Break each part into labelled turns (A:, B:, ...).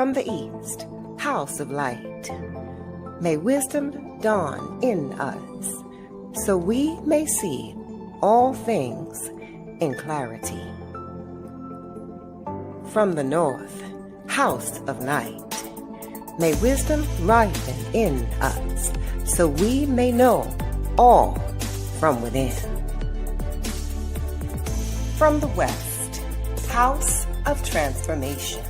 A: From the east, house of light, may wisdom dawn in us, so we may see all things in clarity. From the north, house of night, may wisdom ripen in us, so we may know all from within. From the west, house of transformation,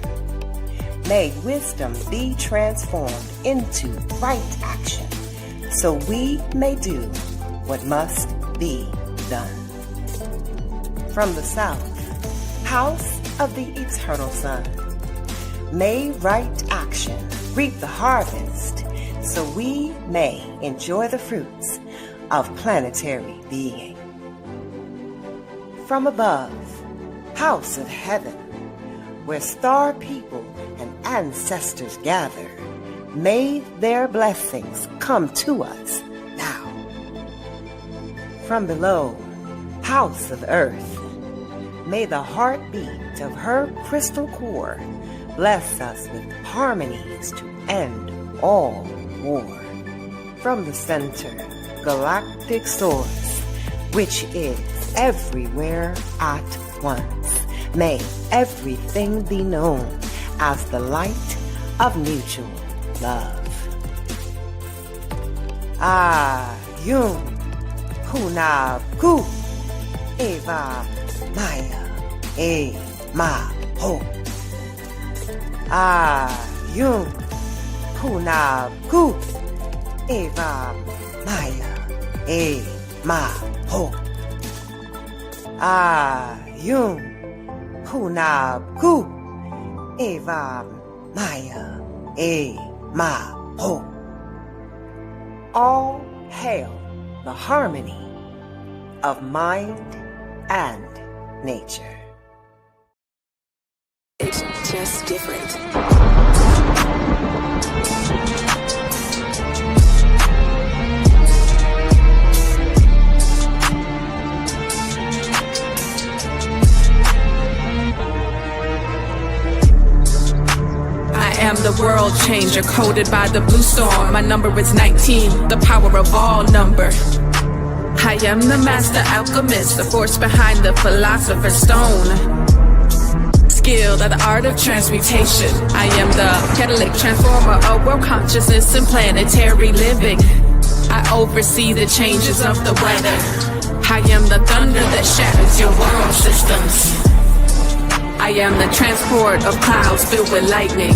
A: may wisdom be transformed into right action, so we may do what must be done. From the south, house of the eternal sun, may right action reap the harvest, so we may enjoy the fruits of planetary being. From above, house of heaven, where star people and ancestors gather, may their blessings come to us now. From below, house of earth, may the heartbeat of her crystal core bless us with harmonies to end all war. From the center, galactic source, which is everywhere at once, may everything be known as the light of mutual love. Ayum Hunab Ku Eva Maya E Ma Ho. Ayum Hunab Ku Eva Maya E Ma Ho. Ayum Hunab Ku Eva Maya E Ma Ho. All hail the harmony of mind and nature.
B: It's just different.
C: I am the world changer, coded by the blue storm. My number is 19, the power of all number. I am the master alchemist, the force behind the philosopher's stone. Skilled at the art of transmutation. I am the catalytic transformer of world consciousness and planetary living. I oversee the changes of the weather. I am the thunder that shatters your world systems. I am the transport of clouds filled with lightning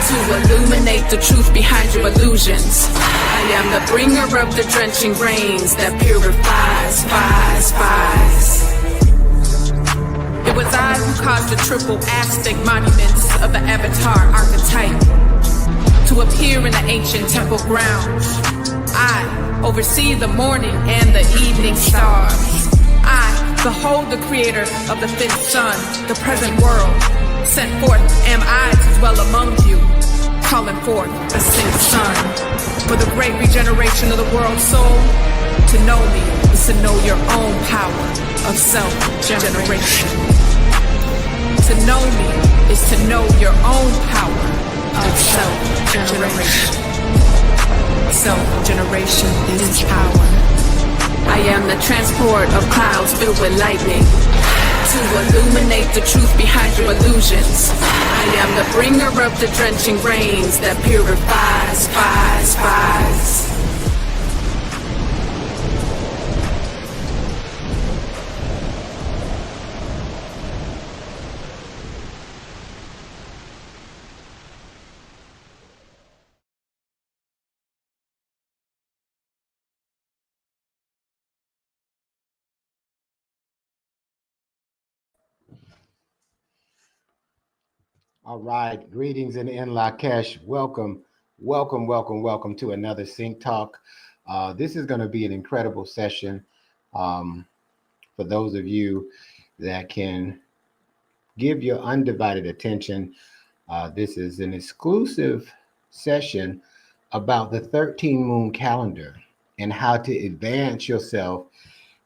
C: to illuminate the truth behind your illusions. I am the bringer of the drenching rains that purifies, fies. It was I who caused the triple Aztec monuments of the Avatar archetype to appear in the ancient temple grounds. I oversee the morning and the evening stars. I behold the creator of the fifth sun, the present world. Sent forth am I to dwell among you, calling forth the sixth sun. For the great regeneration of the world's soul, to know me is to know your own power of self-generation. To know me is to know your own power of self-generation. Self-generation is power. I am the transport of clouds filled with lightning to illuminate the truth behind your illusions. I am the bringer of the drenching rains that purifies, fies.
D: All right, greetings in Lakesh. Welcome to another Sync Talk. This is going to be an incredible session for those of you that can give your undivided attention. This is an exclusive session about the 13 moon calendar and how to advance yourself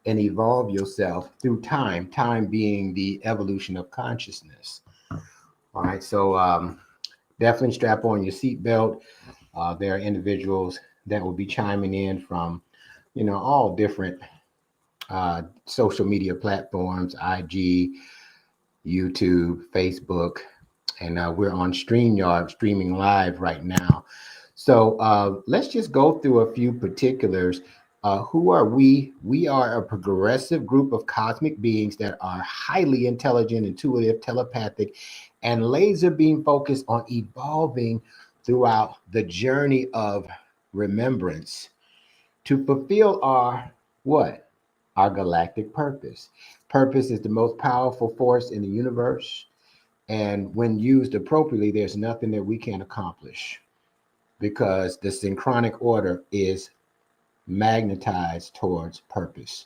D: and evolve yourself through time being the evolution of consciousness. All right, so definitely strap on your seatbelt. There are individuals that will be chiming in from, all different social media platforms, IG, YouTube, Facebook, and we're on StreamYard streaming live right now. So let's just go through a few particulars. Who are we? We are a progressive group of cosmic beings that are highly intelligent, intuitive, telepathic, and laser beam focused on evolving throughout the journey of remembrance to fulfill our what? Our galactic purpose. Purpose is the most powerful force in the universe. And when used appropriately, there's nothing that we can't accomplish because the synchronic order is magnetized towards purpose.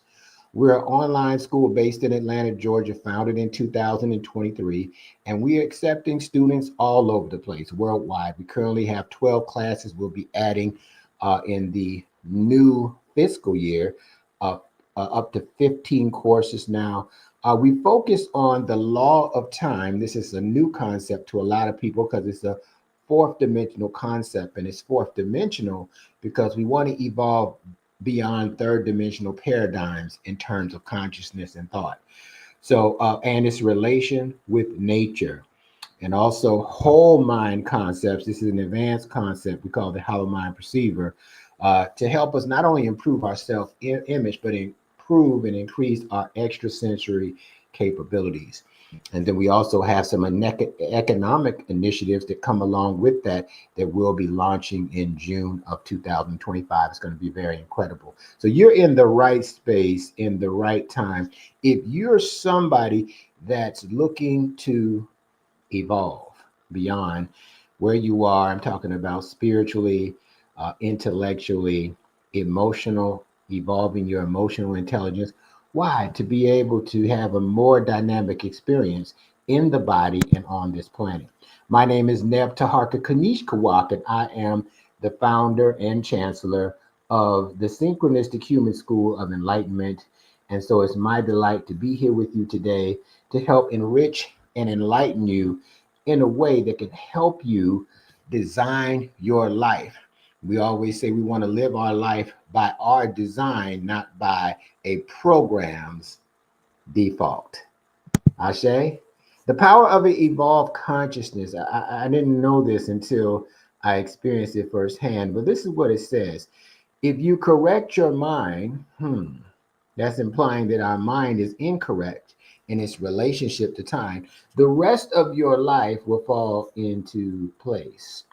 D: We're an online school based in Atlanta, Georgia, founded in 2023, and we are accepting students all over the place, worldwide. We currently have 12 classes. We'll be adding in the new fiscal year up to 15 courses now. We focus on the law of time. This is a new concept to a lot of people because it's a fourth dimensional concept, and it's fourth dimensional because we want to evolve beyond third dimensional paradigms in terms of consciousness and thought. So, and its relation with nature, and also whole mind concepts. This is an advanced concept we call the hollow mind perceiver, to help us not only improve our self-image, but improve and increase our extrasensory capabilities. And then we also have some economic initiatives that come along with that we'll be launching in June of 2025. It's going to be very incredible. So you're in the right space in the right time. If you're somebody that's looking to evolve beyond where you are, I'm talking about spiritually, intellectually, emotional, evolving your emotional intelligence. Why? To be able to have a more dynamic experience in the body and on this planet. My name is Neb Taharka Kanish Kawak, and I am the founder and chancellor of the Synchronistic Human School of Enlightenment. And so it's my delight to be here with you today to help enrich and enlighten you in a way that can help you design your life. We always say we want to live our life by our design, not by a program's default. Ashe? The power of an evolved consciousness. I didn't know this until I experienced it firsthand, but this is what it says. If you correct your mind, that's implying that our mind is incorrect in its relationship to time. The rest of your life will fall into place.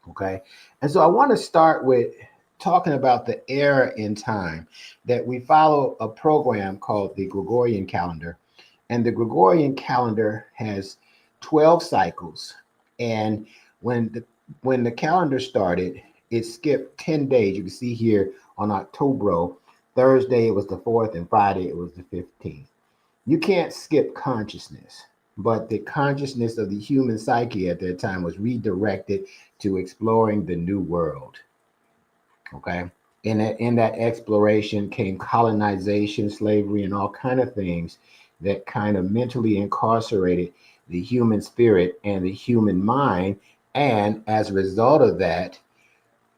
D: Okay. And so I want to start with talking about the era in time that we follow a program called the Gregorian calendar. And the Gregorian calendar has 12 cycles. And when the calendar started, it skipped 10 days. You can see here on October, Thursday it was the 4th, and Friday it was the 15th. You can't skip consciousness. But the consciousness of the human psyche at that time was redirected to exploring the new world. Okay. In that exploration came colonization, slavery, and all kind of things that kind of mentally incarcerated the human spirit and the human mind. And as a result of that,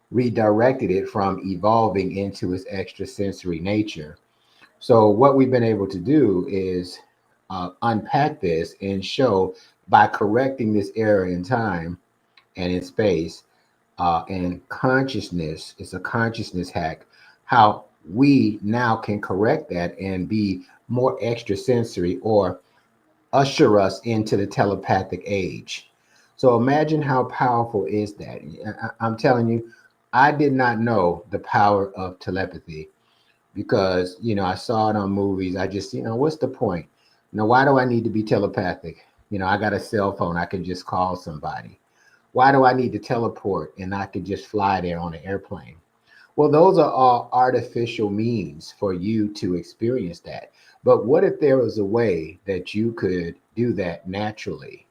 D: redirected it from evolving into its extrasensory nature. So what we've been able to do is unpack this and show by correcting this error in time and in space and consciousness. It's a consciousness hack, how we now can correct that and be more extrasensory or usher us into the telepathic age. So imagine how powerful is that. I'm telling you, I did not know the power of telepathy because, I saw it on movies. I just, what's the point? Why do I need to be telepathic? I got a cell phone. I can just call somebody. Why do I need to teleport and I can just fly there on an airplane? Well, those are all artificial means for you to experience that. But what if there was a way that you could do that naturally?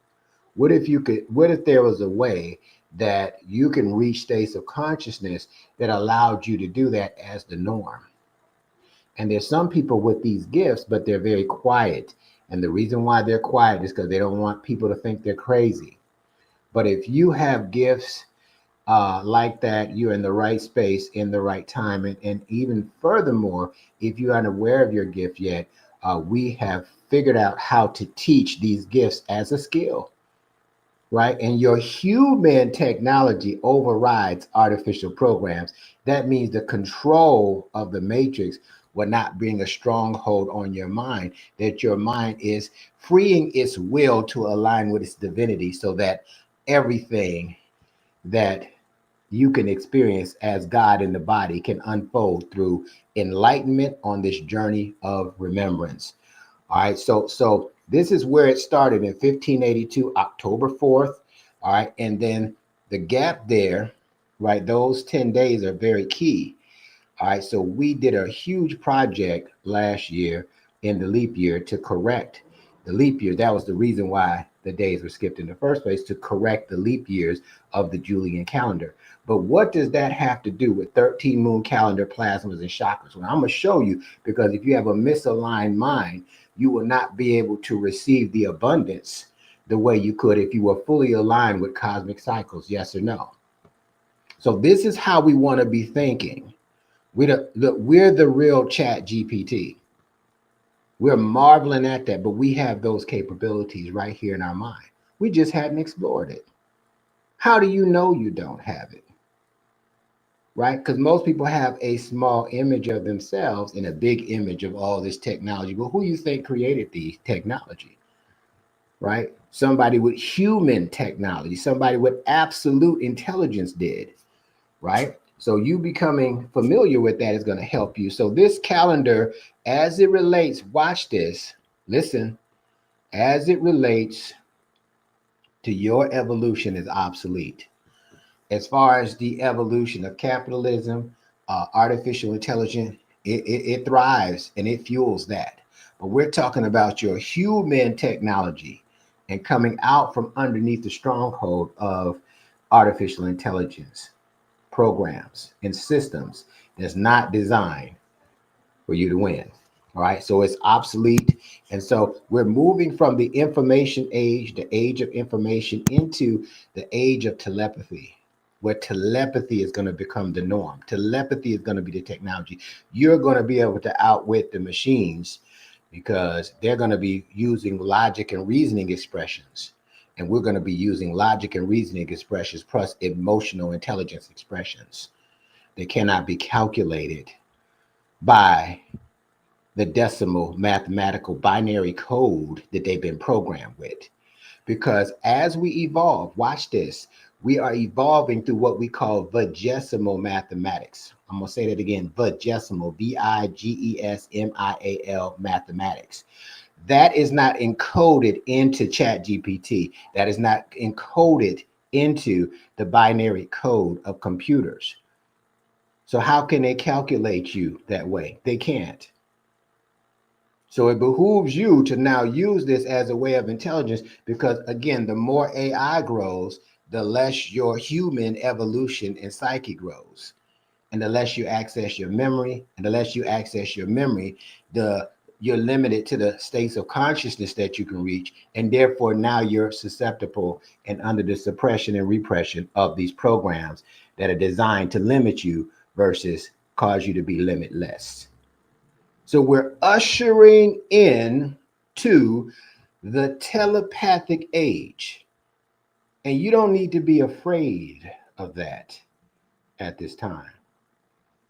D: What if there was a way that you can reach states of consciousness that allowed you to do that as the norm? And there's some people with these gifts, but they're very quiet. And the reason why they're quiet is because they don't want people to think they're crazy. But if you have gifts like that, you're in the right space, in the right time. And even furthermore, if you're unaware of your gift yet, we have figured out how to teach these gifts as a skill, right? And your human technology overrides artificial programs. That means the control of the matrix will not bring a stronghold on your mind, that your mind is freeing its will to align with its divinity so that everything that you can experience as God in the body can unfold through enlightenment on this journey of remembrance. All right, so this is where it started in 1582, October 4th. All right, and then the gap there, right? Those 10 days are very key. All right, so we did a huge project last year in the leap year to correct the leap year. That was the reason why the days were skipped in the first place, to correct the leap years of the Julian calendar. But what does that have to do with 13 moon calendar, plasmas, and chakras? Well, I'm going to show you, because if you have a misaligned mind, you will not be able to receive the abundance the way you could if you were fully aligned with cosmic cycles. Yes or no? So this is how we want to be thinking. We're the real Chat GPT. We're marveling at that, but we have those capabilities right here in our mind. We just hadn't explored it. How do you know you don't have it? Right? Because most people have a small image of themselves and a big image of all this technology. Well, who you think created the technology? Right? Somebody with human technology, somebody with absolute intelligence did. Right? So you becoming familiar with that is going to help you. So this calendar, as it relates, watch this, listen, as it relates to your evolution, is obsolete. As far as the evolution of capitalism, artificial intelligence, it thrives and it fuels that. But we're talking about your human technology and coming out from underneath the stronghold of artificial intelligence programs and systems that's not designed for you to win. All right, so it's obsolete. And so we're moving from the information age, the age of information, into the age of telepathy, where telepathy is going to become the norm. Telepathy is going to be the technology. You're going to be able to outwit the machines because they're going to be using logic and reasoning expressions. And we're going to be using logic and reasoning expressions plus emotional intelligence expressions. They cannot be calculated by the decimal mathematical binary code that they've been programmed with. Because as we evolve, watch this, we are evolving through what we call vigesimal mathematics. I'm going to say that again, vigesimal, V-I-G-E-S-M-I-A-L mathematics. That is not encoded into ChatGPT. That is not encoded into the binary code of computers. So how can they calculate you that way? They can't. So it behooves you to now use this as a way of intelligence, because again, the more AI grows, the less your human evolution and psyche grows. And the less you access your memory, and the less you access your memory, you're limited to the states of consciousness that you can reach. And therefore now you're susceptible and under the suppression and repression of these programs that are designed to limit you versus cause you to be limitless. So we're ushering in to the telepathic age. And you don't need to be afraid of that at this time.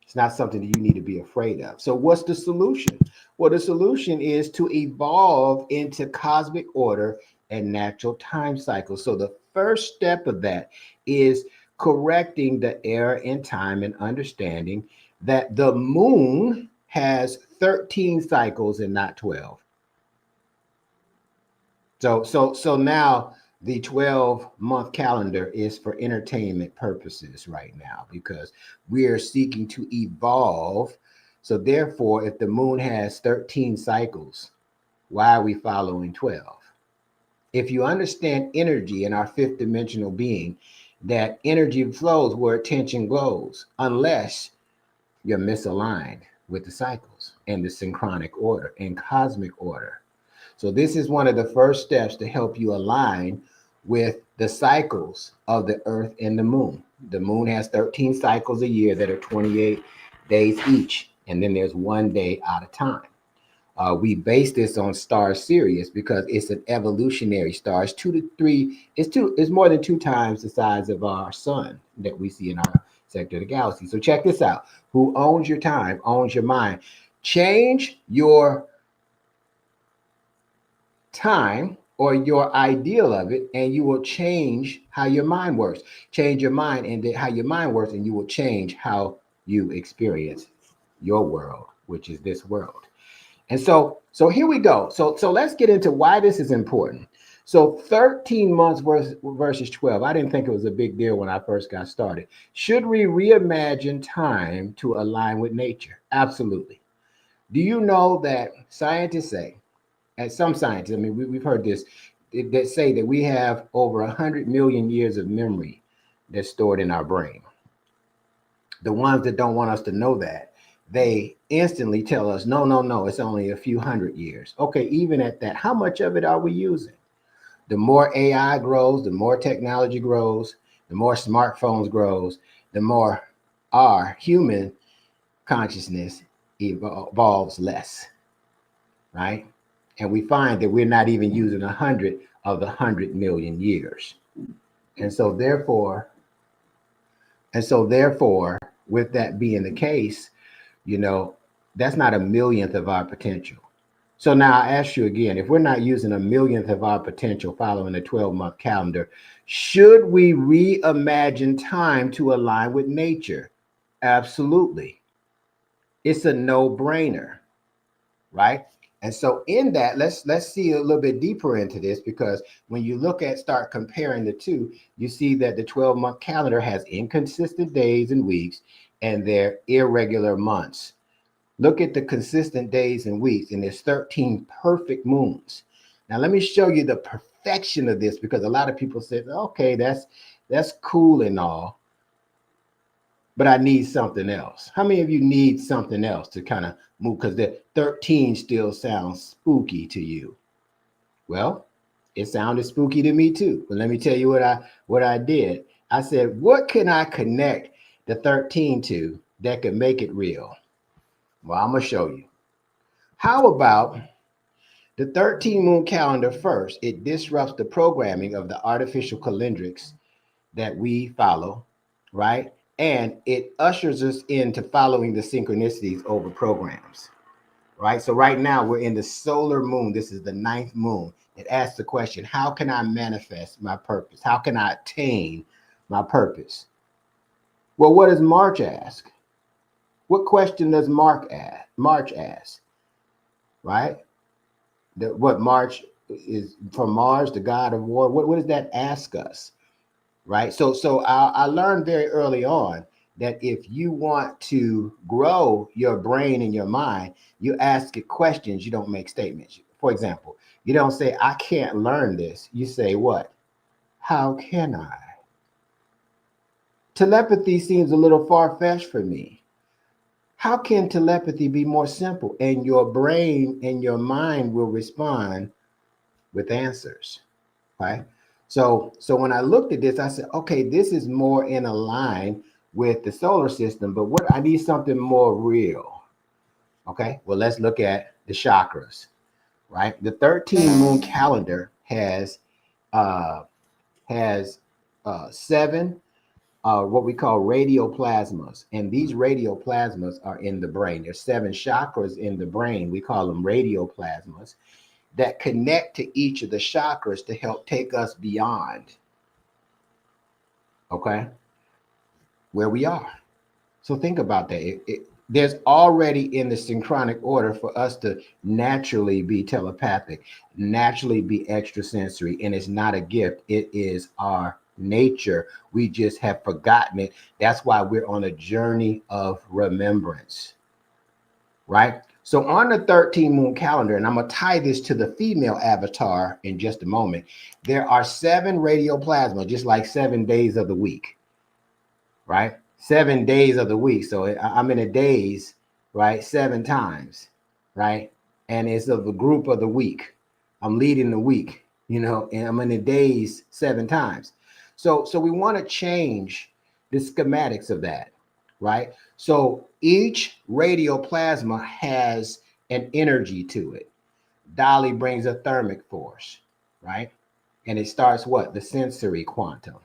D: It's not something that you need to be afraid of. So what's the solution? Well, the solution is to evolve into cosmic order and natural time cycles. So the first step of that is correcting the error in time and understanding that the moon has 13 cycles and not 12. So now the 12-month calendar is for entertainment purposes right now, because we are seeking to evolve. So therefore, if the moon has 13 cycles, why are we following 12? If you understand energy in our fifth dimensional being, that energy flows where attention goes, unless you're misaligned with the cycles and the synchronic order and cosmic order. So this is one of the first steps to help you align with the cycles of the earth and the moon. The moon has 13 cycles a year that are 28 days each, and then there's 1 day out of time. We base this on star Sirius because it's an evolutionary star. It's it's more than 2 times the size of our sun that we see in our sector of the galaxy. So check this out. Who owns your time, owns your mind. Change your time or your ideal of it, and you will change how your mind works. Change your mind and how your mind works, and you will change how you experience your world, which is this world. And so here we go. So let's get into why this is important. So 13 months versus 12. I didn't think it was a big deal when I first got started. Should we reimagine time to align with nature? Absolutely. Do you know that scientists say, and some scientists, I mean, we've heard this, that say that we have over 100 million years of memory that's stored in our brain. The ones that don't want us to know that, they instantly tell us, no, it's only a few hundred years. Okay, even at that, how much of it are we using? The more AI grows, the more technology grows, the more smartphones grows, the more our human consciousness evolves less, right? And we find that we're not even using 100 of the 100 million years. And so therefore, with that being the case, you know, that's not a millionth of our potential. So now I ask you again, if we're not using a millionth of our potential following a 12-month calendar, should we reimagine time to align with nature? Absolutely. It's a no-brainer, right? And so in that, let's see a little bit deeper into this, because when you start comparing the two, you see that the 12-month calendar has inconsistent days and weeks, and they're irregular months. Look at the consistent days and weeks, and there's 13 perfect moons. Now, let me show you the perfection of this, because a lot of people say, okay, that's cool and all, but I need something else. How many of you need something else to kind of move? Because the 13 still sounds spooky to you. Well, it sounded spooky to me too. But let me tell you what I did. I said, what can I connect the 13 to that could make it real? Well, I'm going to show you. How about the 13 moon calendar first? It disrupts the programming of the artificial calendrics that we follow, right? And it ushers us into following the synchronicities over programs, right? So right now we're in the solar moon. This is the 9th moon. It asks the question, how can I manifest my purpose? How can I attain my purpose? Well, what does March ask? What question does March ask? Right? What March is from Mars, the god of war. What does that ask us? Right? So I learned very early on that if you want to grow your brain and your mind, you ask it questions. You don't make statements. For example, you don't say, I can't learn this. You say what? How can I? Telepathy seems a little far-fetched for me. How can telepathy be more simple? And your brain and your mind will respond with answers, right? So when I looked at this, I said, okay, this is more in line with the solar system, but what I need something more real. Okay, well, let's look at the chakras, right? The 13 moon calendar has 7 what we call radioplasmas. And these radioplasmas are in the brain. There's 7 chakras in the brain. We call them radioplasmas that connect to each of the chakras to help take us beyond, okay, where we are. So think about that. There's already in the synchronic order for us to naturally be telepathic, naturally be extrasensory, and it's not a gift. It is our nature. We just have forgotten it. That's why we're on a journey of remembrance, right? So on the 13 moon calendar, and I'm going to tie this to the female avatar in just a moment, there are 7 radioplasma, just like 7 days of the week, right? 7 days of the week. So I'm in a days, right? 7 times, right? And it's of the group of the week. I'm leading the week, and I'm in the days 7 times. So we want to change the schematics of that, right? So each radioplasma has an energy to it. Dolly brings a thermic force, right? And it starts what? The sensory quantum.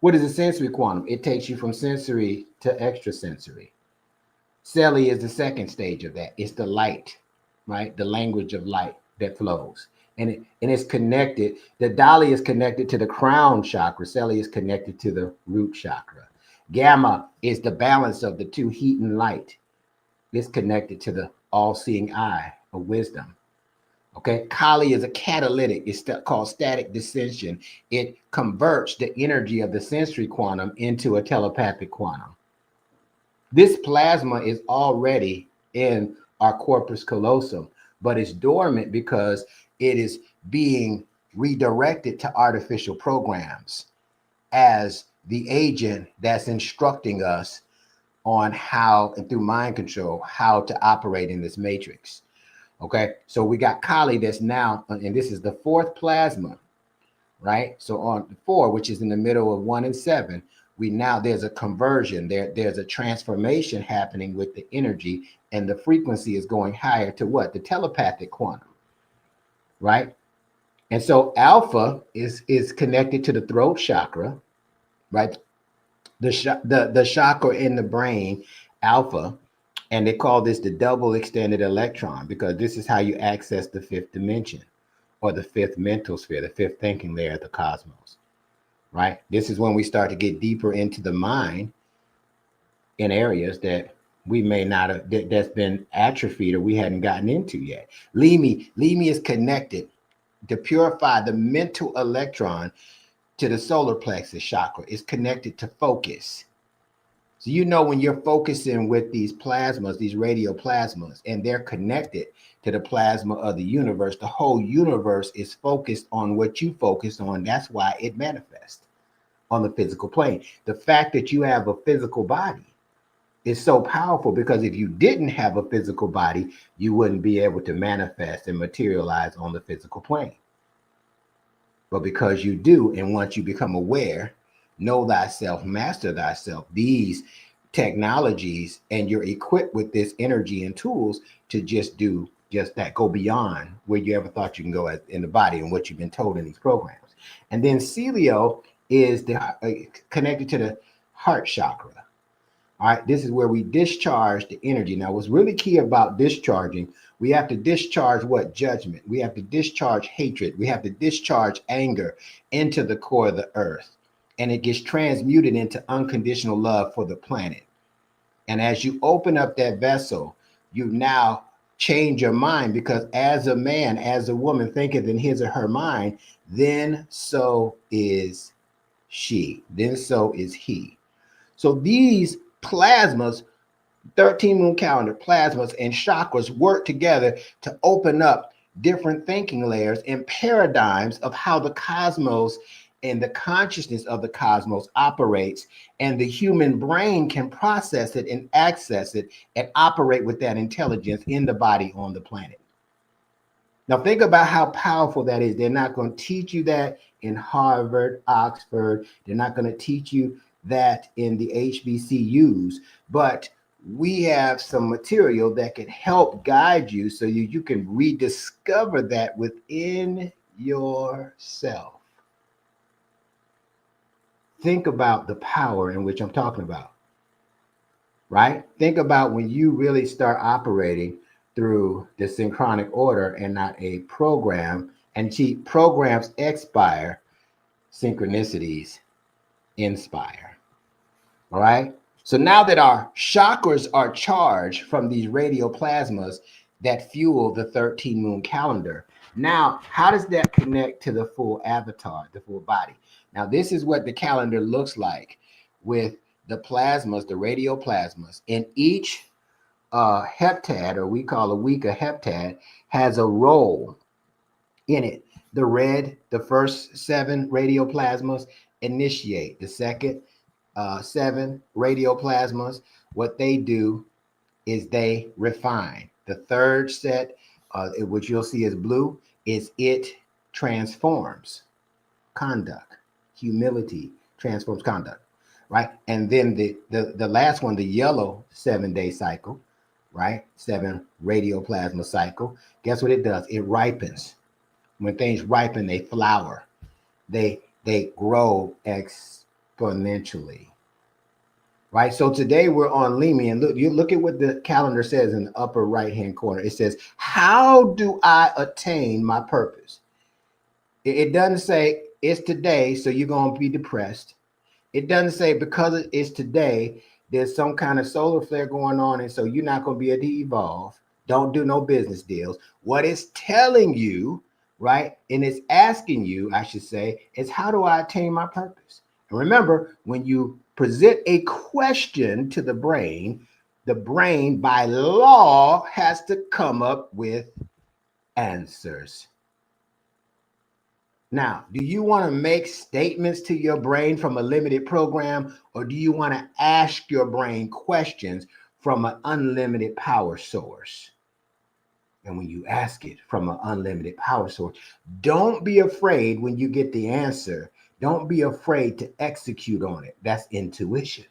D: What is the sensory quantum? It takes you from sensory to extrasensory. Celly is the second stage of that. It's the light, right? The language of light that flows. And it's connected. The Dolly is connected to the crown chakra. Celly is connected to the root chakra. Gamma is the balance of the two, heat and light. It's connected to the all-seeing eye of wisdom. Okay, Kali is a catalytic. It's called static dissension. It converts the energy of the sensory quantum into a telepathic quantum. This plasma is already in our corpus callosum, but it's dormant because it is being redirected to artificial programs as the agent that's instructing us on how, and through mind control, how to operate in this matrix. Okay, so we got Kali that's now, and this is the 4th plasma, right? So on the 4, which is in the middle of 1 and 7, there's a conversion, there's a transformation happening with the energy, and the frequency is going higher to what? The telepathic quantum, right? And so alpha is connected to the throat chakra, right? The chakra in the brain, alpha. And they call this the double extended electron, because this is how you access the 5th dimension, or the 5th mental sphere, the 5th thinking layer of the cosmos, right? This is when we start to get deeper into the mind in areas that we may not have, that's been atrophied or we hadn't gotten into yet. Limi is connected to purify the mental electron to the solar plexus chakra. It's connected to focus. So when you're focusing with these plasmas, these radioplasmas, and they're connected to the plasma of the universe, the whole universe is focused on what you focus on. That's why it manifests on the physical plane. The fact that you have a physical body is so powerful, because if you didn't have a physical body, you wouldn't be able to manifest and materialize on the physical plane. But because you do, and once you become aware, know thyself, master thyself, these technologies, and you're equipped with this energy and tools to just do just that, go beyond where you ever thought you can go in the body and what you've been told in these programs. And then Celio is connected to the heart chakra. All right, this is where we discharge the energy. Now, what's really key about discharging, we have to discharge what? Judgment. We have to discharge hatred. We have to discharge anger into the core of the earth. And it gets transmuted into unconditional love for the planet. And as you open up that vessel, you now change your mind, because as a man, as a woman thinketh in his or her mind, then so is she, then so is he. So these plasmas, 13 moon calendar plasmas and chakras, work together to open up different thinking layers and paradigms of how the cosmos and the consciousness of the cosmos operates, and the human brain can process it and access it and operate with that intelligence in the body on the planet. Now think about how powerful that is. They're not going to teach you that in Harvard, Oxford. They're not going to teach you that in the HBCUs, but we have some material that can help guide you so you can rediscover that within yourself. Think about the power in which I'm talking about, right? Think about when you really start operating through the synchronic order and not a program. And programs expire, synchronicities inspire. All right. So now that our chakras are charged from these radioplasmas that fuel the 13 moon calendar, now how does that connect to the full avatar, the full body? Now, this is what the calendar looks like with the plasmas, the radioplasmas. And each heptad, or we call a week a heptad, has a role in it. The red, the first 7 radioplasmas initiate. The second 7 radioplasmas, what they do is they refine. The third set, which you'll see is blue, is it transforms conduct. Humility transforms conduct, right? And then the last one, the yellow 7-day cycle, right? 7 radioplasma cycle. Guess what it does? It ripens. When things ripen, they flower. They grow exponentially. Right. So today we're on Limi, and look at what the calendar says in the upper right-hand corner. It says, how do I attain my purpose? It doesn't say it's today, so you're going to be depressed. It doesn't say because it's today, there's some kind of solar flare going on, and so you're not going to be able to evolve. Don't do no business deals. What it's telling you, right, and it's asking you, I should say, is how do I attain my purpose? And remember, when you present a question to the brain by law has to come up with answers. Now, do you want to make statements to your brain from a limited program, or do you want to ask your brain questions from an unlimited power source? And when you ask it from an unlimited power source, don't be afraid when you get the answer. Don't be afraid to execute on it. That's intuition,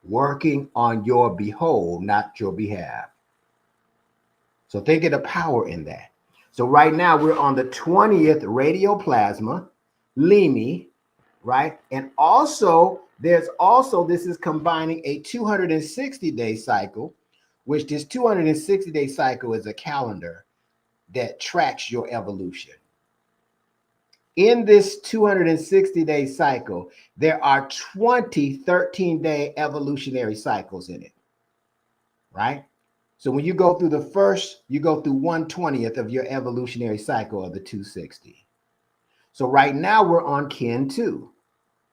D: working on your behold, not your behalf. So think of the power in that. So right now we're on the 20th radioplasma, Limi, right? And also, this is combining a 260-day cycle, which this 260-day cycle is a calendar that tracks your evolution. In this 260-day cycle, there are 20 13-day evolutionary cycles in it, right? So when you go through the first, you go through 1/20th of your evolutionary cycle of the 260. So right now we're on Kin 2,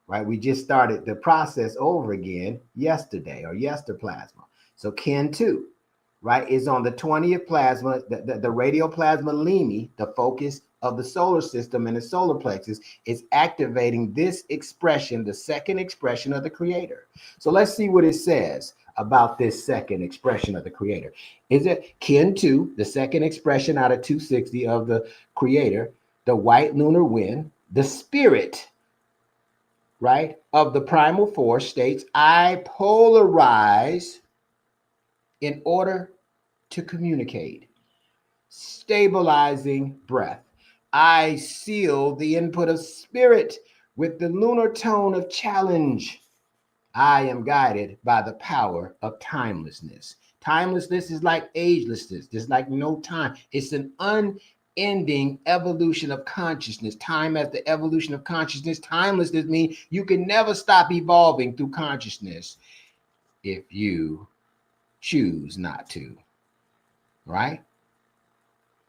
D: right? We just started the process over again yesterday or yesterplasma. So Kin 2, right, is on the 20th plasma, the radioplasma Limi, the focus of the solar system and the solar plexus, is activating this expression, the second expression of the creator. So let's see what it says about this second expression of the creator. Is it Kin 2, the second expression out of 260 of the creator, the white lunar wind, the spirit, right, of the primal force states, I polarize in order to communicate. Stabilizing breath. I seal the input of spirit with the lunar tone of challenge. I am guided by the power of timelessness. Timelessness is like agelessness. There's like no time. It's an unending evolution of consciousness. Time as the evolution of consciousness. Timelessness means you can never stop evolving through consciousness if you choose not to, right?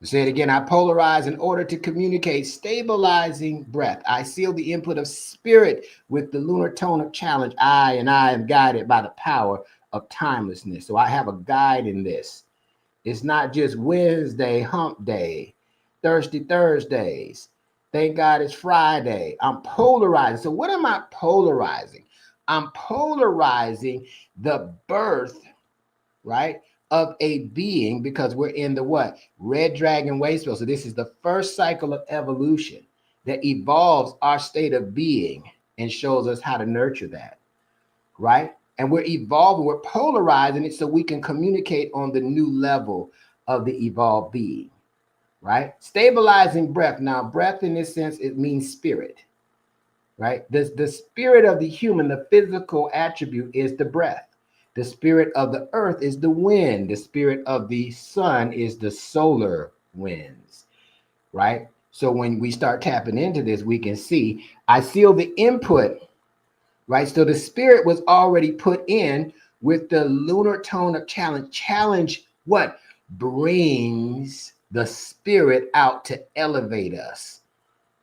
D: Say it again. I polarize in order to communicate. Stabilizing breath. I seal the input of spirit with the lunar tone of challenge. I am guided by the power of timelessness. So I have a guide in this. It's not just Wednesday, hump day, Thirsty Thursdays. Thank God it's Friday. I'm polarizing. So what am I polarizing? I'm polarizing the birth, right, of a being, because we're in the what? Red dragon wave spell. So this is the first cycle of evolution that evolves our state of being and shows us how to nurture that, right? And we're evolving, we're polarizing it so we can communicate on the new level of the evolved being, right? Stabilizing breath. Now, breath in this sense, it means spirit, right? The spirit of the human, the physical attribute is the breath. The spirit of the earth is the wind. The spirit of the sun is the solar winds, right? So when we start tapping into this, we can see, I seal the input, right? So the spirit was already put in with the lunar tone of challenge. Challenge what? Brings the spirit out to elevate us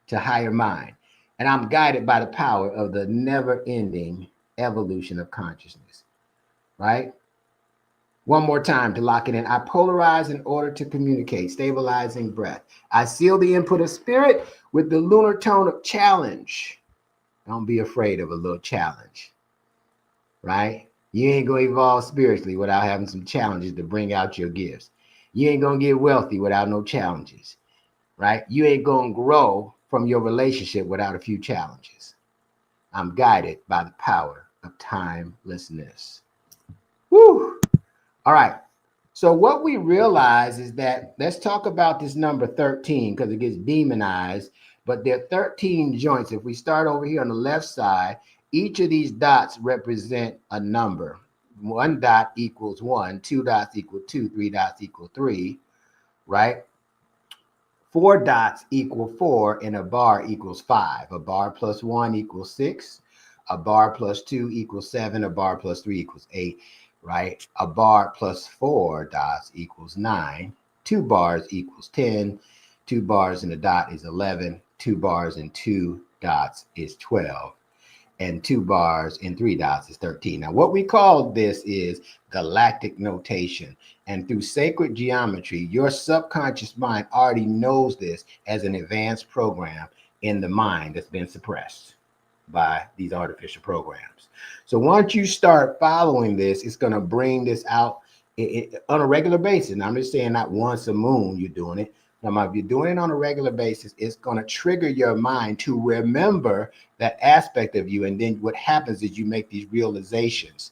D: to higher mind. And I'm guided by the power of the never-ending evolution of consciousness. Right? One more time to lock it in. I polarize in order to communicate. Stabilizing breath. I seal the input of spirit with the lunar tone of challenge. Don't be afraid of a little challenge. Right? You ain't going to evolve spiritually without having some challenges to bring out your gifts. You ain't going to get wealthy without no challenges. right? You ain't going to grow from your relationship without a few challenges. I'm guided by the power of timelessness. Woo! All right. So what we realize is that, let's talk about this number 13 because it gets demonized, but there are 13 joints. If we start over here on the left side, each of these dots represent a number. 1 dot equals 1, 2 dots equal 2, 3 dots equal 3, right? 4 dots equal 4, and a bar equals 5. A bar plus 1 equals 6. A bar plus 2 equals 7. A bar plus 3 equals 8, right? A bar plus 4 dots equals 9. 2 bars equals 10. 2 bars and a dot is 11. 2 bars and 2 dots is 12. And 2 bars and 3 dots is 13. Now, what we call this is galactic notation. And through sacred geometry, your subconscious mind already knows this as an advanced program in the mind that's been suppressed by these artificial programs. So once you start following this, it's going to bring this out on a regular basis. And I'm just saying not once a moon you're doing it. Now, if you're doing it on a regular basis, it's going to trigger your mind to remember that aspect of you. And then what happens is you make these realizations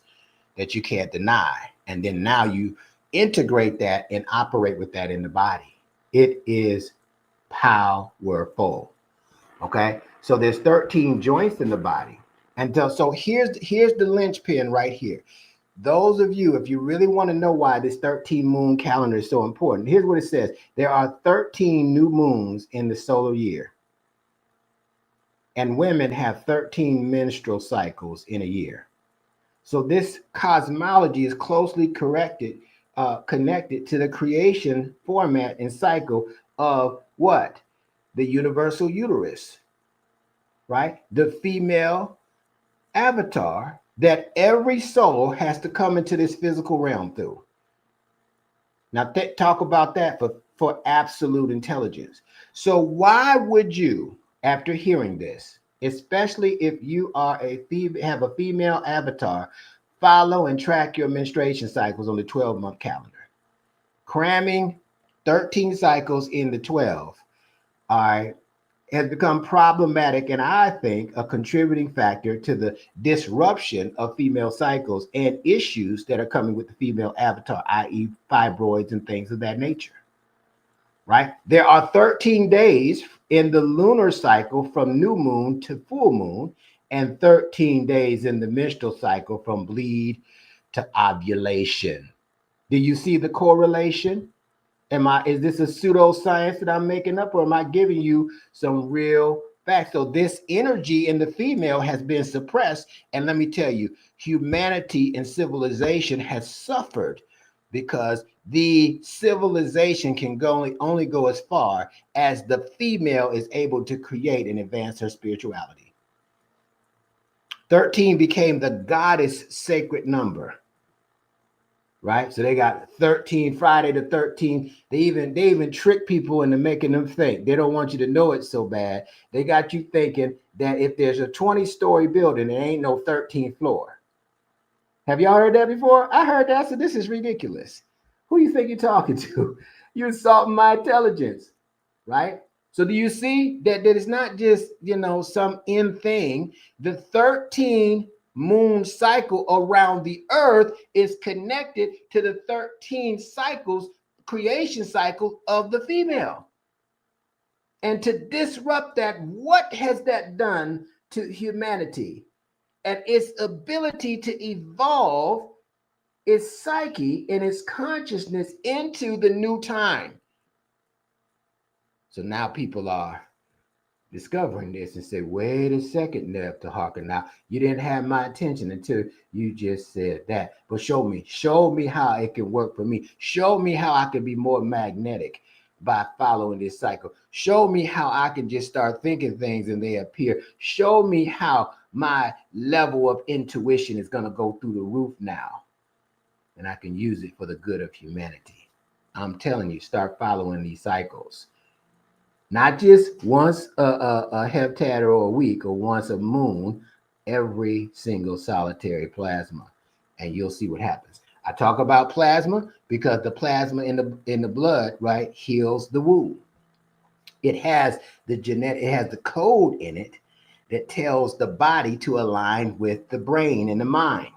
D: that you can't deny. And then now you integrate that and operate with that in the body. It is powerful. Okay. So there's 13 joints in the body. And so here's the linchpin right here. Those of you, if you really want to know why this 13 moon calendar is so important, here's what it says. There are 13 new moons in the solar year. And women have 13 menstrual cycles in a year. So this cosmology is closely connected to the creation format and cycle of what? The universal uterus, right? The female avatar that every soul has to come into this physical realm through. Now, talk about that for absolute intelligence. So why would you, after hearing this, especially if you are have a female avatar, follow and track your menstruation cycles on the 12-month calendar? Cramming 13 cycles into 12, all right, has become problematic, and I think a contributing factor to the disruption of female cycles and issues that are coming with the female avatar, i.e. fibroids and things of that nature, right? There are 13 days in the lunar cycle from new moon to full moon, and 13 days in the menstrual cycle from bleed to ovulation. Do you see the correlation? Is this a pseudoscience that I'm making up, or am I giving you some real facts? So this energy in the female has been suppressed. And let me tell you, humanity and civilization has suffered because the civilization can only go as far as the female is able to create and advance her spirituality. 13 became the goddess sacred number. Right, so they got 13, Friday the 13th. They even trick people into making them think. They don't want you to know it so bad. They got you thinking that if there's a 20-story building, there ain't no 13th floor. Have y'all heard that before? I heard that, so this is ridiculous. Who you think you're talking to? You're insulting my intelligence, right? So do you see that it's not just, some end thing? The 13 moon cycle around the earth is connected to the 13 cycles, creation cycle of the female. And to disrupt that, what has that done to humanity and its ability to evolve its psyche and its consciousness into the new time? So now people are discovering this and say, wait a second, Nev to Harker. Now, you didn't have my attention until you just said that. But show me how it can work for me. Show me how I can be more magnetic by following this cycle. Show me how I can just start thinking things and they appear. Show me how my level of intuition is going to go through the roof now. And I can use it for the good of humanity. I'm telling you, start following these cycles. Not just once a heptad or a week or once a moon, every single solitary plasma. And you'll see what happens. I talk about plasma because the plasma in the blood, right, heals the wound. It has it has the code in it that tells the body to align with the brain and the mind.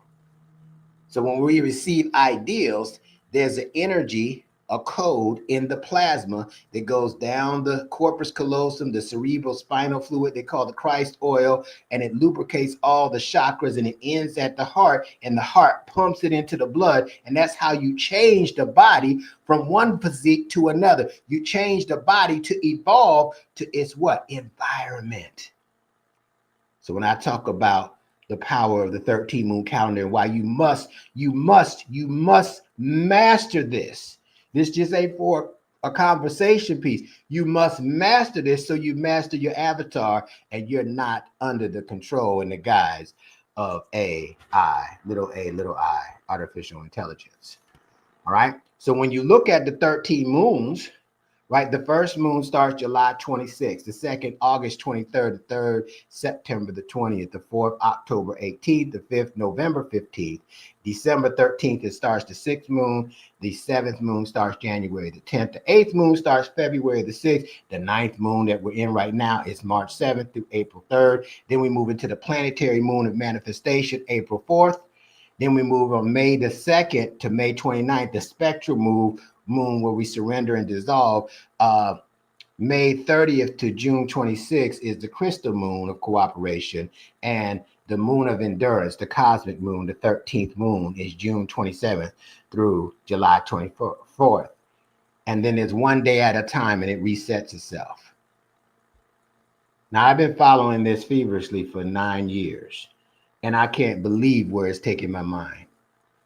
D: So when we receive ideals, there's an energy, a code in the plasma that goes down the corpus callosum, the cerebral spinal fluid they call the Christ oil, and it lubricates all the chakras, and it ends at the heart, and the heart pumps it into the blood. And that's how you change the body from one physique to another. You change the body to evolve to its what? Environment. So when I talk about the power of the 13 moon calendar and why you must master this. This just ain't for a conversation piece. You must master this so you master your avatar and you're not under the control and the guise of AI, little I, artificial intelligence. All right. So when you look at the 13 moons, right, the first moon starts July 26th, the second, August 23rd, the third, September the 20th, the fourth, October 18th, the fifth, November 15th, December 13th, it starts the sixth moon, the seventh moon starts January the 10th, the eighth moon starts February the 6th, the ninth moon that we're in right now is March 7th through April 3rd. Then we move into the planetary moon of manifestation, April 4th. Then we move on May the 2nd to May 29th, the spectral moon where we surrender and dissolve. May 30th to June 26th is the crystal moon of cooperation, and the moon of endurance, the cosmic moon, the 13th moon, is June 27th through July 24th. And then it's one day at a time and it resets itself. Now, I've been following this feverishly for 9 years, and I can't believe where it's taking my mind.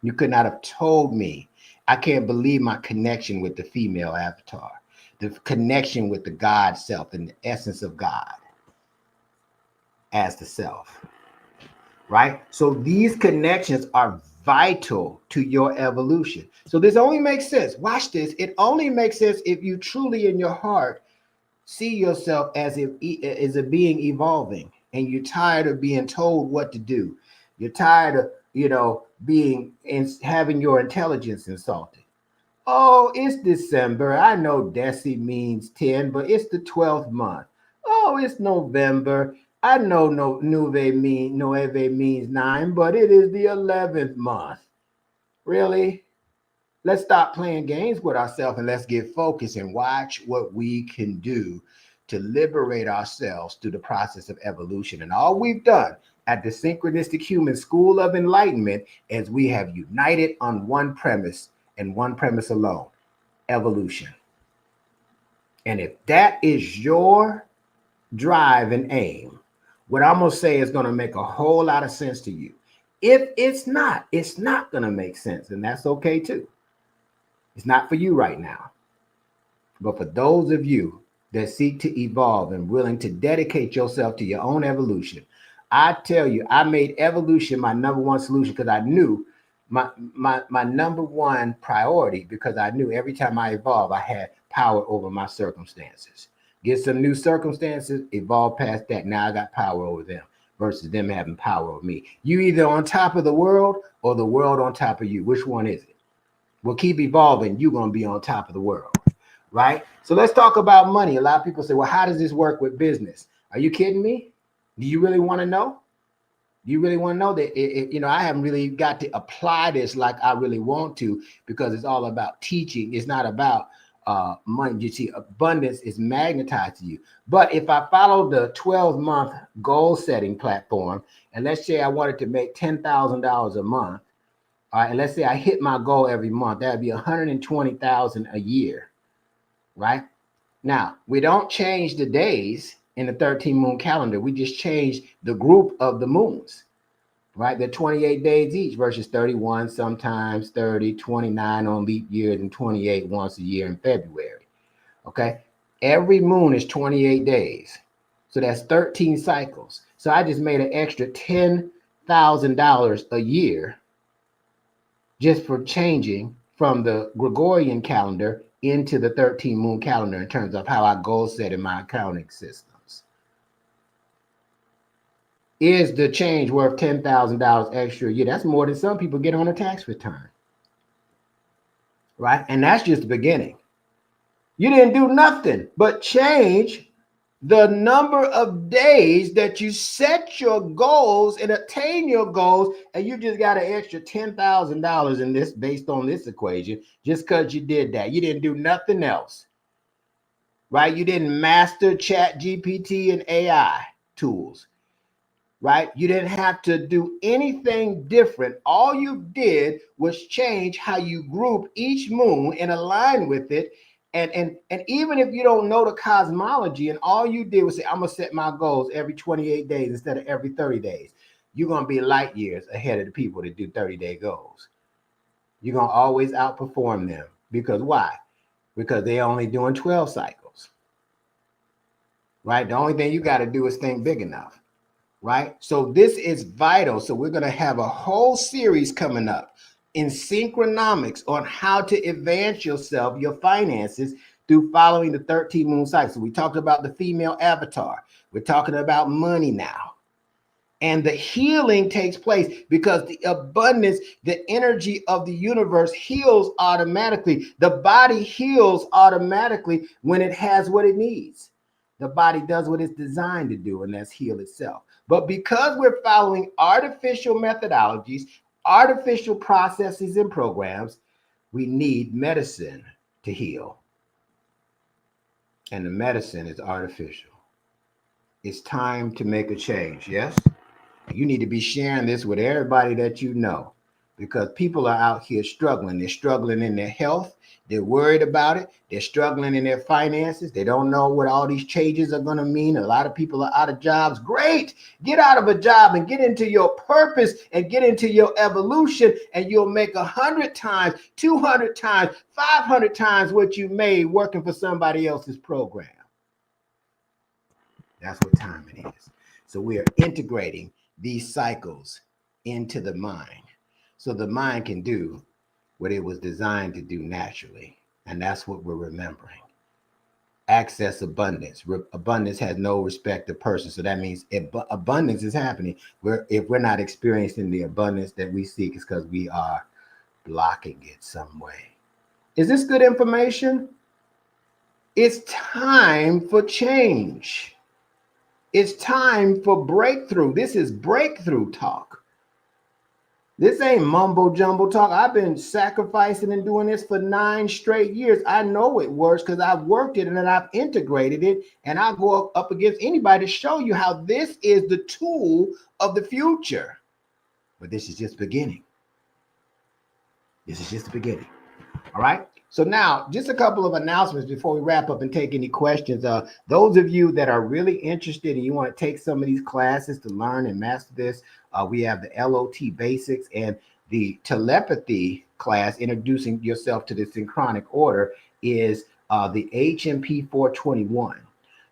D: You could not have told me. I can't believe my connection with the female avatar, the connection with the God self and the essence of God as the self, right? So these connections are vital to your evolution. So this only makes sense. Watch this. It only makes sense if you truly in your heart see yourself as a being evolving, and you're tired of being told what to do. You're tired of, having your intelligence insulted. Oh, it's December. I know Deci means 10, but it's the 12th month. Oh, it's November. I know Nueve means 9, but it is the 11th month. Really? Let's stop playing games with ourselves and let's get focused and watch what we can do to liberate ourselves through the process of evolution. And all we've done at the Synchronistic Human School of Enlightenment is we have united on one premise and one premise alone: evolution. And if that is your drive and aim, what I'm going to say is going to make a whole lot of sense to you. If it's not going to make sense, and that's okay too. It's not for you right now. But for those of you that seek to evolve and willing to dedicate yourself to your own evolution, I tell you, I made evolution my number one solution because I knew my number one priority, because I knew every time I evolve, I had power over my circumstances. Get some new circumstances, evolve past that. Now I got power over them versus them having power over me. You either on top of the world or the world on top of you. Which one is it? Well, keep evolving. You're going to be on top of the world, right? So let's talk about money. A lot of people say, well, how does this work with business? Are you kidding me? Do you really want to know? Do you really want to know that? I haven't really got to apply this like I really want to, because it's all about teaching. It's not about money. You see, abundance is magnetized to you. But if I follow the 12-month goal setting platform, and let's say I wanted to make $10,000 a month, all right, and let's say I hit my goal every month, that'd be $120,000 a year, right? Now, we don't change the days in the 13 moon calendar. We just change the group of the moons, right? They're 28 days each versus 31, sometimes 30, 29 on leap years, and 28 once a year in February, okay? Every moon is 28 days. So that's 13 cycles. So I just made an extra $10,000 a year just for changing from the Gregorian calendar into the 13 moon calendar in terms of how I goal set in my accounting systems. Is the change worth $10,000 extra a year? That's more than some people get on a tax return, right? And that's just the beginning. You didn't do nothing but change the number of days that you set your goals and attain your goals, and you just got an extra $10,000 in this based on this equation just because you did that. You didn't do nothing else, right? You didn't master Chat GPT and AI tools, right? You didn't have to do anything different. All you did was change how you group each moon and align with it. And even if you don't know the cosmology, and all you did was say, I'm gonna set my goals every 28 days instead of every 30 days, you're gonna be light years ahead of the people that do 30-day goals. You're gonna always outperform them. Because why? Because they're only doing 12 cycles, right? The only thing you got to do is think big enough, right? So this is vital. So we're going to have a whole series coming up in synchronomics on how to advance yourself, your finances, through following the 13 moon cycle. So we talked about the female avatar. We're talking about money now. And the healing takes place because the abundance, the energy of the universe heals automatically. The body heals automatically when it has what it needs. The body does what it's designed to do, and that's heal itself. But because we're following artificial methodologies, artificial processes and programs, we need medicine to heal. And the medicine is artificial. It's time to make a change, yes? You need to be sharing this with everybody that you know, because people are out here struggling. They're struggling in their health. They're worried about it. They're struggling in their finances. They don't know what all these changes are going to mean. A lot of people are out of jobs. Great. Get out of a job and get into your purpose and get into your evolution, and you'll make 100 times, 200 times, 500 times what you made working for somebody else's program. That's what time it is. So we are integrating these cycles into the mind, so the mind can do what it was designed to do naturally. And that's what we're remembering. Access abundance. Abundance has no respect to person. So that means abundance is happening. If we're not experiencing the abundance that we seek, it's because we are blocking it some way. Is this good information? It's time for change. It's time for breakthrough. This is breakthrough talk. This ain't mumbo jumbo talk. I've been sacrificing and doing this for 9 straight years. I know it works because I've worked it and then I've integrated it. And I'll go up against anybody to show you how this is the tool of the future. But this is just beginning. This is just the beginning. All right. So now, just a couple of announcements before we wrap up and take any questions. Those of you that are really interested and you want to take some of these classes to learn and master this, we have the LOT basics and the telepathy class, introducing yourself to the synchronic order, is the HMP 421.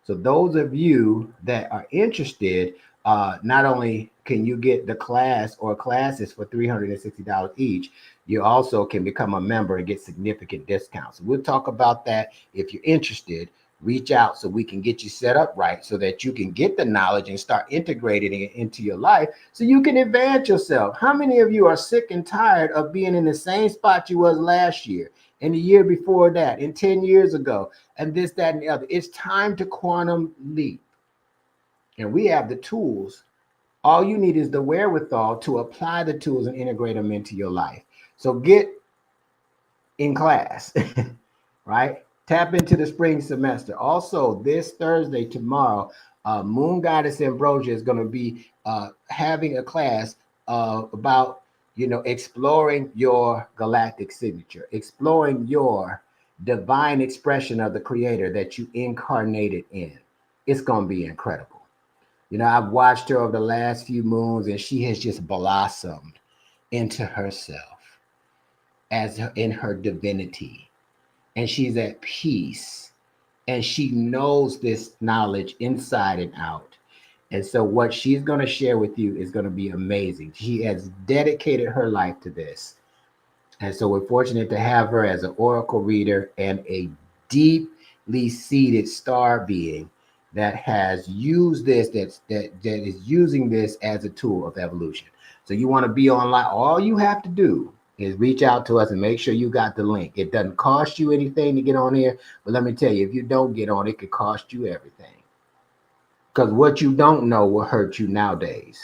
D: So those of you that are interested, not only can you get the class or classes for $360 each, you also can become a member and get significant discounts. We'll talk about that. If you're interested, reach out so we can get you set up right so that you can get the knowledge and start integrating it into your life so you can advance yourself. How many of you are sick and tired of being in the same spot you was last year and the year before that and 10 years ago and this, that, and the other? It's time to quantum leap. And we have the tools. All you need is the wherewithal to apply the tools and integrate them into your life. So get in class, right? Tap into the spring semester. Also, this Thursday, tomorrow, Moon Goddess Ambrosia is going to be having a class about, exploring your galactic signature, exploring your divine expression of the creator that you incarnated in. It's going to be incredible. I've watched her over the last few moons, and she has just blossomed into herself as in her divinity. And she's at peace. And she knows this knowledge inside and out. And so what she's going to share with you is going to be amazing. She has dedicated her life to this. And so we're fortunate to have her as an oracle reader and a deeply seated star being that has used this, that is using this as a tool of evolution. So you want to be online. All you have to do is reach out to us and make sure you got the link. It doesn't cost you anything to get on here, but let me tell you, if you don't get on, it could cost you everything. Because what you don't know will hurt you nowadays.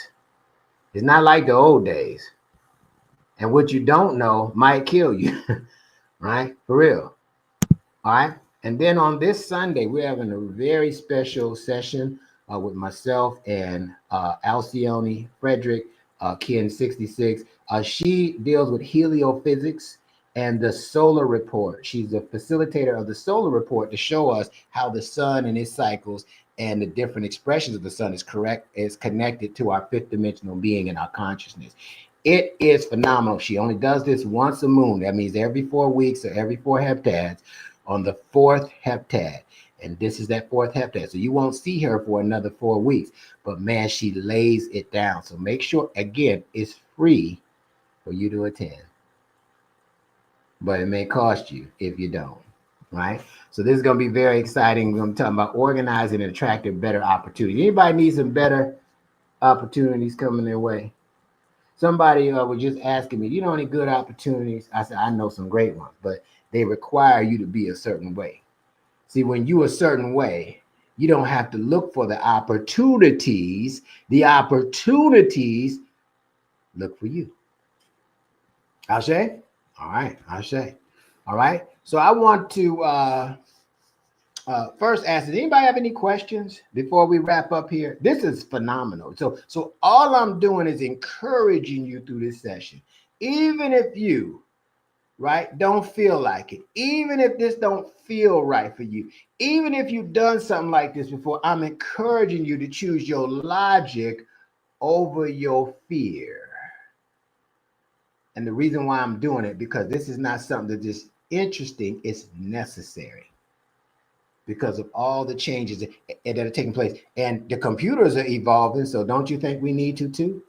D: It's not like the old days. And what you don't know might kill you, right? For real. All right. And then on this Sunday, we're having a very special session with myself and Alcione Frederick, Ken 66. She deals with heliophysics and the solar report. She's a facilitator of the solar report to show us how the sun and its cycles and the different expressions of the sun is connected to our fifth dimensional being and our consciousness. It is phenomenal. She only does this once a moon. That means every 4 weeks or every 4 heptads on the 4th heptad. And this is that 4th heptad. So you won't see her for another 4 weeks. But man, she lays it down. So make sure, again, it's free for you to attend. But it may cost you if you don't. Right? So this is going to be very exciting. We're going to be talking about organizing and attracting better opportunities. Anybody need some better opportunities coming their way? Somebody was just asking me, you know any good opportunities? I said, I know some great ones, but they require you to be a certain way. See, when you're a certain way, you don't have to look for the opportunities. The opportunities look for you. Ashe? All right, Ashe. All right. So I want to first ask, does anybody have any questions before we wrap up here? This is phenomenal. So all I'm doing is encouraging you through this session. Even if you, right, don't feel like it, even if this don't feel right for you, even if you've done something like this before, I'm encouraging you to choose your logic over your fear. And the reason why I'm doing it, because this is not something that's just interesting, it's necessary. Because of all the changes that are taking place. And the computers are evolving, so don't you think we need to too?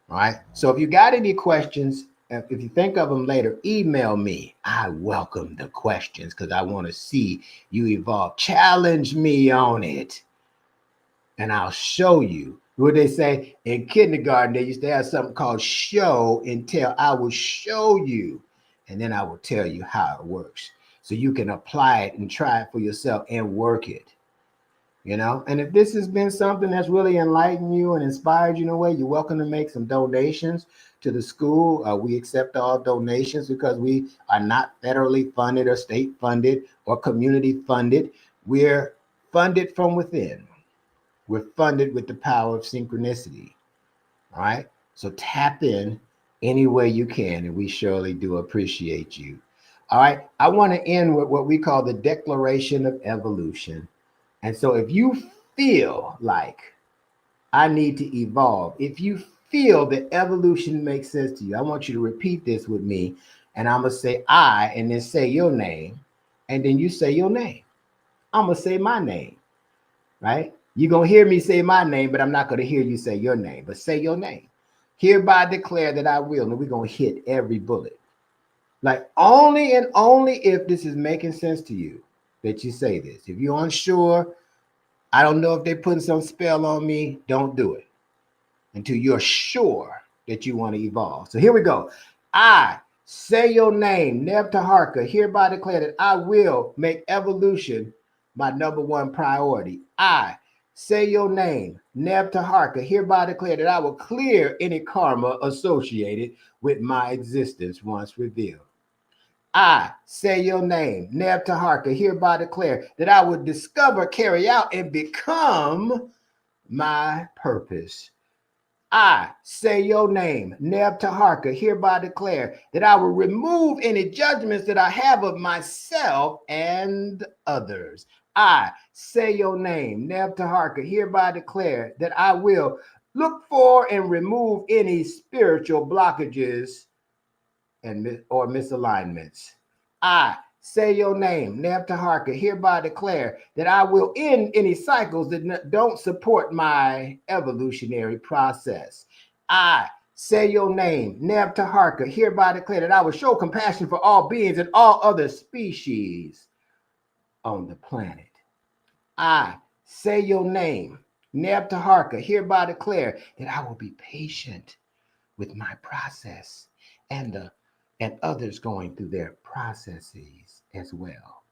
D: All right. So if you got any questions, if you think of them later, email me. I welcome the questions because I want to see you evolve. Challenge me on it. And I'll show you. What they say in kindergarten, they used to have something called show and tell. I will show you, and then I will tell you how it works. So you can apply it and try it for yourself and work it, you know? And if this has been something that's really enlightened you and inspired you in a way, you're welcome to make some donations to the school. We accept all donations because we are not federally funded or state funded or community funded. We're funded from within. We're funded with the power of synchronicity, all right? So tap in any way you can, and we surely do appreciate you. All right, I want to end with what we call the Declaration of Evolution. And so if you feel like I need to evolve, if you feel that evolution makes sense to you, I want you to repeat this with me. And I'm going to say I, and then say your name. And then you say your name. I'm going to say my name, right? You're going to hear me say my name, but I'm not going to hear you say your name. But say your name. Hereby declare that I will. And we're going to hit every bullet. Like only and only if this is making sense to you that you say this. If you're unsure, I don't know if they're putting some spell on me, don't do it until you're sure that you want to evolve. So here we go. I say your name, Neb Taharka, hereby declare that I will make evolution my #1 priority. I say your name, Neb Taharka, hereby declare that I will clear any karma associated with my existence once revealed. I say your name, Neb Taharka, hereby declare that I will discover, carry out, and become my purpose. I say your name, Neb Taharka, hereby declare that I will remove any judgments that I have of myself and others. I say your name, Neb Taharka, hereby declare that I will look for and remove any spiritual blockages or misalignments. I say your name, Neb Taharka, hereby declare that I will end any cycles that don't support my evolutionary process. I say your name, Neb Taharka, hereby declare that I will show compassion for all beings and all other species on the planet. I say your name, Neb Taharka, hereby declare that I will be patient with my process and others going through their processes as well.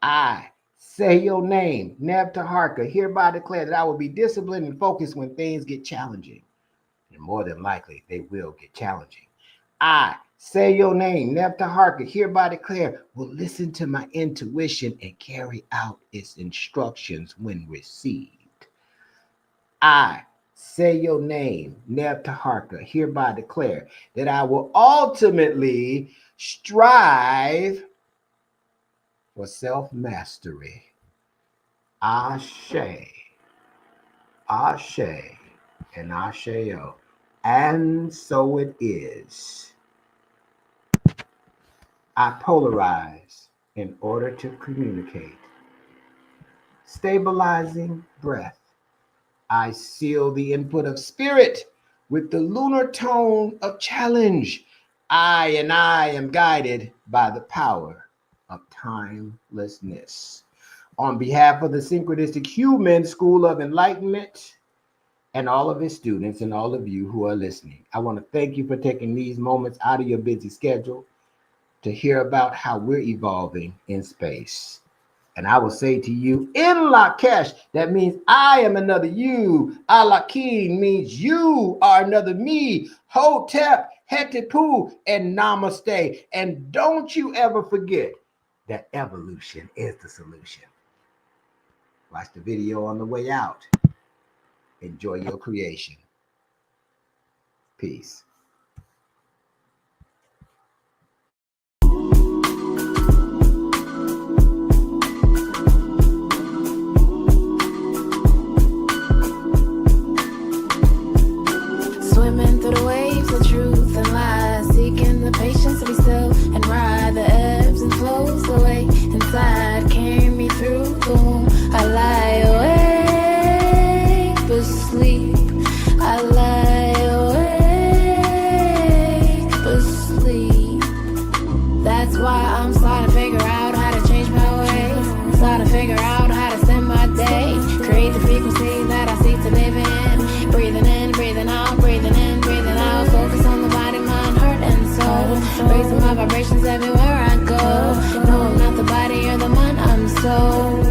D: I say your name, Neb Taharka, hereby declare that I will be disciplined and focused when things get challenging. And more than likely, they will get challenging. I say your name, Neb Taharka, hereby declare will listen to my intuition and carry out its instructions when received. I say your name, Neb Taharka, hereby declare that I will ultimately strive for self-mastery. Ashe, Ashe, and Asheo. And so it is. I polarize in order to communicate. Stabilizing breath. I seal the input of spirit with the lunar tone of challenge. I am guided by the power of timelessness. On behalf of the Synchronistic Human School of Enlightenment and all of its students and all of you who are listening, I want to thank you for taking these moments out of your busy schedule to hear about how we're evolving in space. And I will say to you, in Lakesh, that means I am another you. Alakin means you are another me. Hotep, Hetepu, and Namaste. And don't you ever forget that evolution is the solution. Watch the video on the way out. Enjoy your creation. Peace.
B: Swimming through the waves of truth and lies, seeking the patience to be still and ride the ebbs and flows away inside. Carry me through the womb. I lie awake but sleep. I lie awake but sleep. That's why I'm starting to figure out how to change my ways. Starting to figure out how to spend my day. Create the frequency that I seek to live in. Breathing in, breathing out, breathing in, breathing out. Focus on the body, mind, heart, and soul. Raising my vibrations everywhere I go. No, I'm not the body or the mind, I'm soul.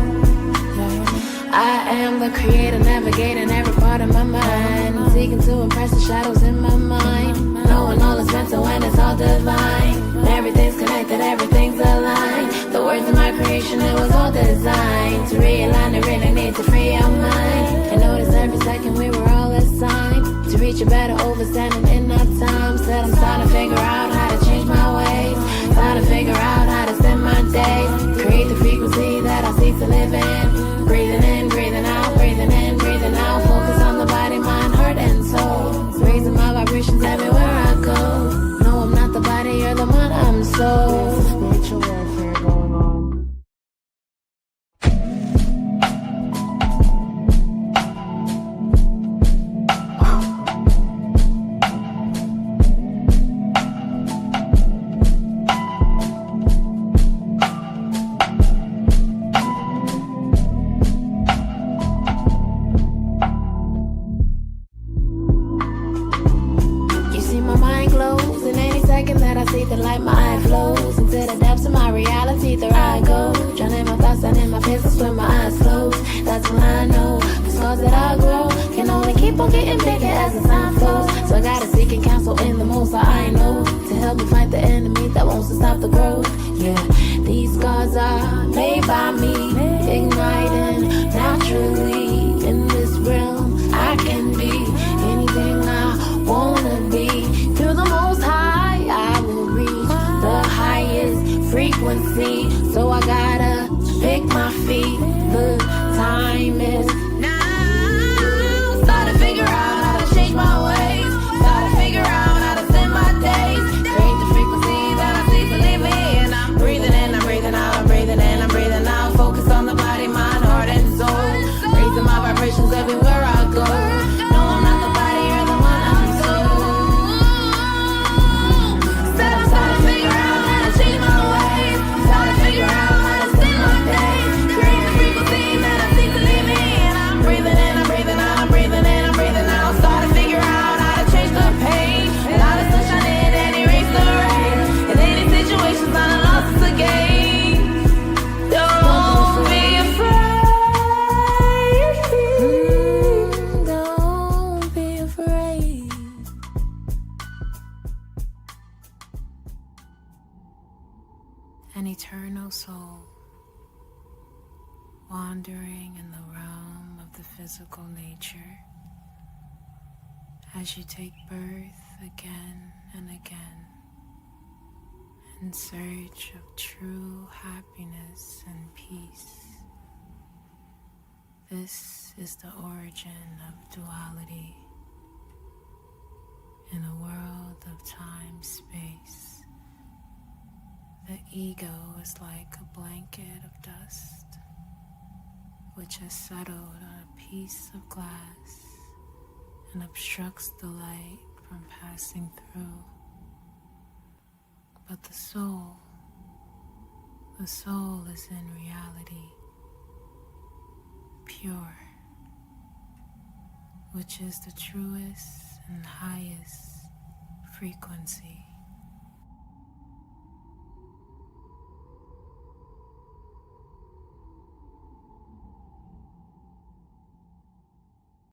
B: I am the creator, navigating every part of my mind. Seeking to impress the shadows in my mind. Knowing all is mental and it's all divine. Everything's connected, everything's aligned. The words of my creation, it was all designed to realign the really need to free our mind. And notice every second we were all assigned to reach a better understanding in our time. Said I'm starting to figure out how to change my ways. Starting to figure out how to spend my days. Create the frequency that I seek to live in. Breathing in, breathing out, breathing in, breathing out. Focus on the body, mind, heart, and soul. Raising my vibrations everywhere I go. No, I'm not the body or the mind, I'm soul. Spiritual warfare going on. The light, my eye flows into the depths of my reality. There I go, drowning my thoughts and in my pencils with my eyes closed. That's when I know the scars that I grow can only keep on getting bigger as the time flows. So I gotta seek and counsel in the most I know to help me fight the enemy that wants to stop the growth. Yeah, these scars are made by me, igniting naturally in this realm. I can be anything I wanna be through the most high. I will reach the highest frequency, so I gotta pick my feet. The time is now. Start to figure out how to change my ways. Start to figure out how to spend my days. Create the frequency that I seek to live in. I'm breathing in, I'm breathing out, I'm breathing in, I'm breathing out. Focus on the body, mind, heart, and soul. Raising my vibrations everywhere I go. No, I'm not the body or the mind, I'm soul. Figure out how to spend my days. Create the frequency that I seek to live in. I'm an eternal soul wandering in the realm of the physical nature as you take birth again and again in search of true happiness and peace. This is the origin of duality in a world of time-space. The ego is like a blanket of dust which has settled on a piece of glass and obstructs the light from passing through. But the soul is in reality pure, which is the truest and highest frequency.